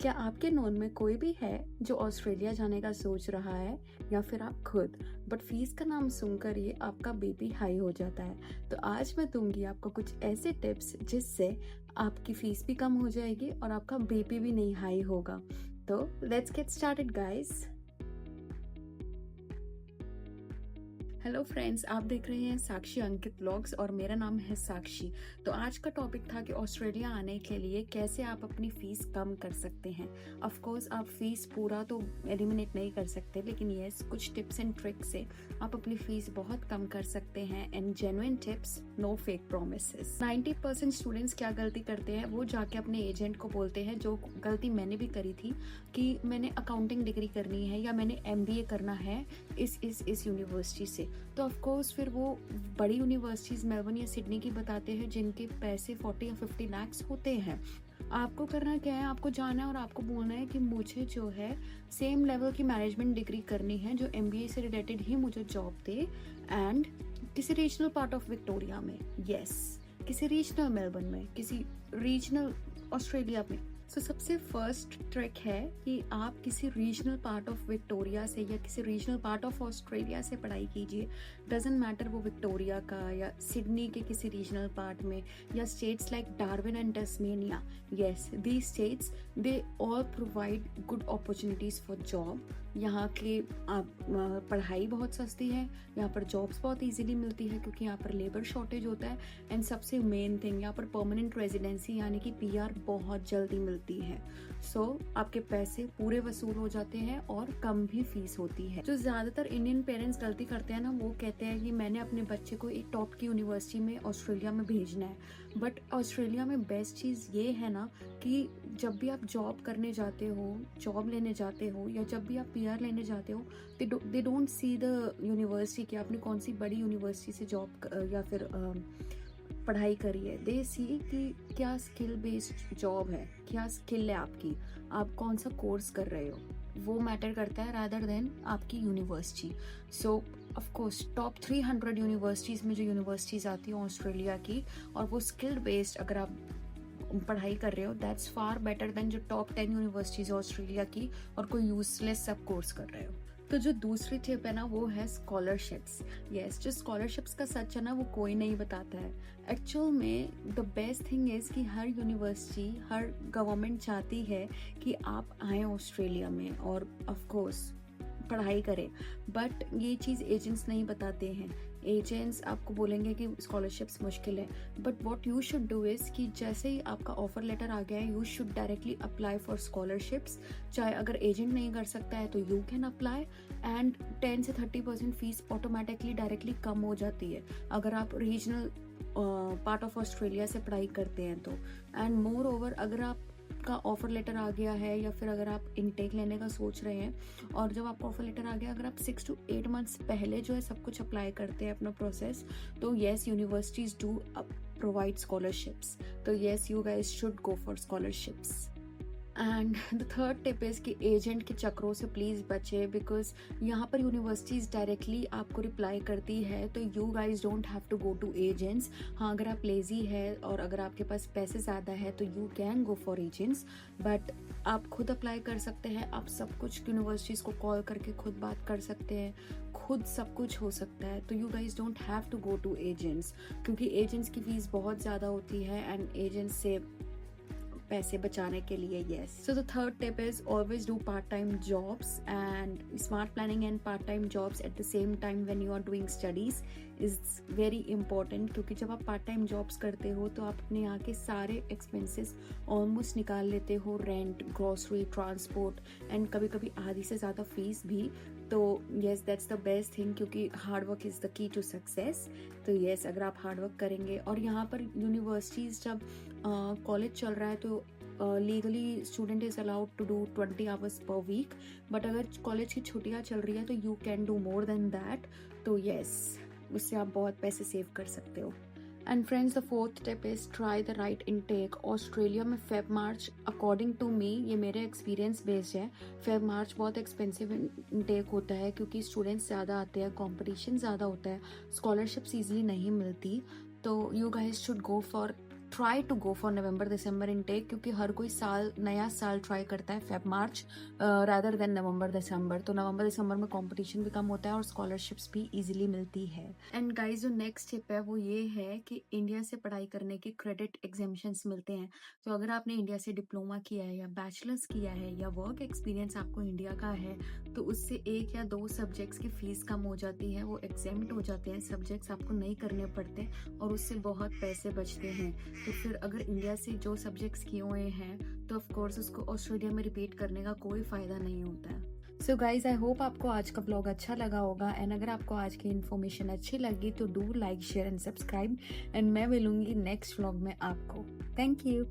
क्या आपके नोन में कोई भी है जो ऑस्ट्रेलिया जाने का सोच रहा है या फिर आप खुद, बट फीस का नाम सुनकर ये आपका बीपी हाई हो जाता है। तो आज मैं दूंगी आपको कुछ ऐसे टिप्स जिससे आपकी फीस भी कम हो जाएगी और आपका बीपी भी नहीं हाई होगा। तो let's get started guys. Hello friends, आप देख रहे हैं साक्षी अंकित व्लॉग्स और मेरा नाम है साक्षी। तो आज का टॉपिक था कि ऑस्ट्रेलिया आने के लिए कैसे आप अपनी फ़ीस कम कर सकते हैं। ऑफ कोर्स आप फीस पूरा तो एलिमिनेट नहीं कर सकते, लेकिन यस कुछ टिप्स एंड ट्रिक्स से आप अपनी फ़ीस बहुत कम कर सकते हैं। And genuine tips, no fake promises. 90% students क्या गलती करते हैं, वो जाके अपने एजेंट को बोलते हैं, जो गलती मैंने भी करी थी, कि मैंने अकाउंटिंग डिग्री करनी है या मैंने MBA करना है इस यूनिवर्सिटी से। तो ऑफ कोर्स फिर वो बड़ी यूनिवर्सिटीज़ मेलबर्न या सिडनी की बताते हैं जिनके पैसे 40 या 50 लाख होते हैं। आपको करना क्या है, आपको जाना है और आपको बोलना है कि मुझे जो है सेम लेवल की मैनेजमेंट डिग्री करनी है जो MBA से रिलेटेड ही मुझे जॉब दे, एंड किसी रीजनल पार्ट ऑफ विक्टोरिया में, यस किसी रीजनल मेलबर्न में, किसी रीजनल ऑस्ट्रेलिया में। सो सबसे फर्स्ट ट्रिक है कि आप किसी रीजनल पार्ट ऑफ विक्टोरिया से या किसी रीजनल पार्ट ऑफ ऑस्ट्रेलिया से पढ़ाई कीजिए। डजेंट मैटर वो विक्टोरिया का या सिडनी के किसी रीजनल पार्ट में, या states like Darwin and Tasmania. Yes, these states they all provide good opportunities for job. यहाँ के पढ़ाई बहुत सस्ती है, यहाँ पर जॉब्स बहुत इजीली मिलती है क्योंकि यहाँ पर लेबर शॉर्टेज होता है। एंड सबसे मेन थिंग, यहाँ पर परमानेंट रेजिडेंसी यानी कि PR बहुत जल्दी मिलती है। सो आपके पैसे पूरे वसूल हो जाते हैं और कम भी फीस होती है। जो ज्यादातर इंडियन पेरेंट्स गलती करते हैं ना, वो कहते हैं कि मैंने अपने बच्चे को एक टॉप की यूनिवर्सिटी में ऑस्ट्रेलिया में भेजना है। बट ऑस्ट्रेलिया में बेस्ट चीज़ ये है ना कि जब भी आप जॉब करने जाते हो, जॉब लेने जाते हो, या जब भी आप PR लेने जाते हो, they don't see the university कि आपने कौन सी बड़ी यूनिवर्सिटी से जॉब या फिर पढ़ाई करी है। दे सी कि क्या स्किल बेस्ड जॉब है, क्या स्किल है आपकी, आप कौन सा कोर्स कर रहे हो, वो मैटर करता है रादर देन आपकी university. So of course top 300 universities में जो यूनिवर्सिटीज़ आती हैं ऑस्ट्रेलिया की, और वो स्किल बेस्ड अगर आप पढ़ाई कर रहे हो, दैट्स फार बेटर देन जो टॉप 10 यूनिवर्सिटीज़ ऑस्ट्रेलिया की और कोई यूजलेस सब कोर्स कर रहे हो। तो जो दूसरी टिप है ना, वो है स्कॉलरशिप्स। यस, जो स्कॉलरशिप्स का सच है ना, वो कोई नहीं बताता है। एक्चुअल में द बेस्ट थिंग इज़ कि हर यूनिवर्सिटी, हर गवर्नमेंट चाहती है कि आप आए ऑस्ट्रेलिया में और ऑफ कोर्स पढ़ाई करें, बट ये चीज़ एजेंट्स नहीं बताते हैं। एजेंट्स आपको बोलेंगे कि स्कॉलरशिप्स मुश्किल है, but what you should do is कि जैसे ही आपका ऑफर लेटर आ गया है, you should directly apply for scholarships. चाहे अगर एजेंट नहीं कर सकता है तो यू कैन अप्लाई, एंड 10 से 30% फीस ऑटोमेटिकली डायरेक्टली कम हो जाती है अगर आप रीजनल पार्ट ऑफ ऑस्ट्रेलिया से पढ़ाई करते हैं तो। एंड मोर ओवर, अगर आप का ऑफर लेटर आ गया है या फिर अगर आप इनटेक लेने का सोच रहे हैं और जब आपका ऑफर लेटर आ गया, अगर आप 6 to 8 मंथ्स पहले जो है सब कुछ अप्लाई करते हैं अपना प्रोसेस, तो yes universities do provide scholarships. तो yes, you guys should go for scholarships. And the third tip is कि एजेंट के चक्रों से प्लीज़ बचे, बिकॉज यहाँ पर यूनिवर्सिटीज़ डायरेक्टली आपको रिप्लाई करती है, तो you guys don't have to go to agents. हाँ, अगर आप लेजी है और अगर आपके पास पैसे ज़्यादा है तो you can go for agents, but आप खुद अप्लाई कर सकते हैं। आप सब कुछ यूनिवर्सिटीज़ को कॉल करके खुद बात कर सकते हैं, खुद सब कुछ हो सकता है। तो you guys don't have to go to agents, क्योंकि एजेंट्स की फ़ीस बहुत ज़्यादा होती है एंड एजेंट्स से पैसे बचाने के लिए। Yes, so the third tip is always do part time jobs and smart planning and part time jobs at the same time when you are doing studies is very important, क्योंकि जब आप part time jobs करते हो तो आप अपने यहाँ के सारे एक्सपेंसेस ऑलमोस्ट निकाल लेते हो, रेंट, ग्रोसरी, ट्रांसपोर्ट, एंड कभी कभी आधी से ज़्यादा फीस भी। तो yes, that's the best thing, क्योंकि hard work is the key to success. तो येस, अगर आप हार्ड वर्क करेंगे, और यहाँ पर यूनिवर्सिटीज़ जब कॉलेज चल रहा है तो legally student is allowed to do 20 hours per week, but अगर कॉलेज की छुट्टियाँ चल रही है तो you can do more than that. तो येस, उससे आप बहुत पैसे सेव कर सकते हो। And friends, the fourth tip is try the right intake. Australia में Feb March, according to me, ये मेरे एक्सपीरियंस बेस्ड है, फेब मार्च बहुत एक्सपेंसिव इनटेक होता है क्योंकि स्टूडेंट्स ज़्यादा आते हैं, कंपटीशन ज़्यादा होता है, स्कॉलरशिप्स ईजिली नहीं मिलती। तो you guys should go for try to go for November December intake, क्योंकि हर कोई नया साल ट्राई करता है Feb March rather than November December. तो नवंबर दिसंबर में कंपटीशन भी कम होता है और स्कॉलरशिप्स भी इजीली मिलती है। एंड गाइस, जो नेक्स्ट स्टेप है वो ये है कि इंडिया से पढ़ाई करने के क्रेडिट एग्जामिशंस मिलते हैं। तो अगर आपने इंडिया से डिप्लोमा किया है या बैचलर्स किया है या वर्क एक्सपीरियंस आपको इंडिया का है, तो उससे 1 या 2 सब्जेक्ट्स की फीस कम हो जाती है, वो एग्जेम्प्ट हो जाते हैं, सब्जेक्ट्स आपको नहीं करने पड़ते और उससे बहुत पैसे बचते हैं। तो फिर अगर इंडिया से जो सब्जेक्ट्स किए हुए हैं तो ऑफ कोर्स उसको ऑस्ट्रेलिया में रिपीट करने का कोई फ़ायदा नहीं होता है। सो गाइज, आई होप आपको आज का व्लॉग अच्छा लगा होगा। एंड अगर आपको आज की इन्फॉर्मेशन अच्छी लगी तो do like, share and subscribe. And मैं मिलूंगी नेक्स्ट व्लॉग में आपको। Thank you.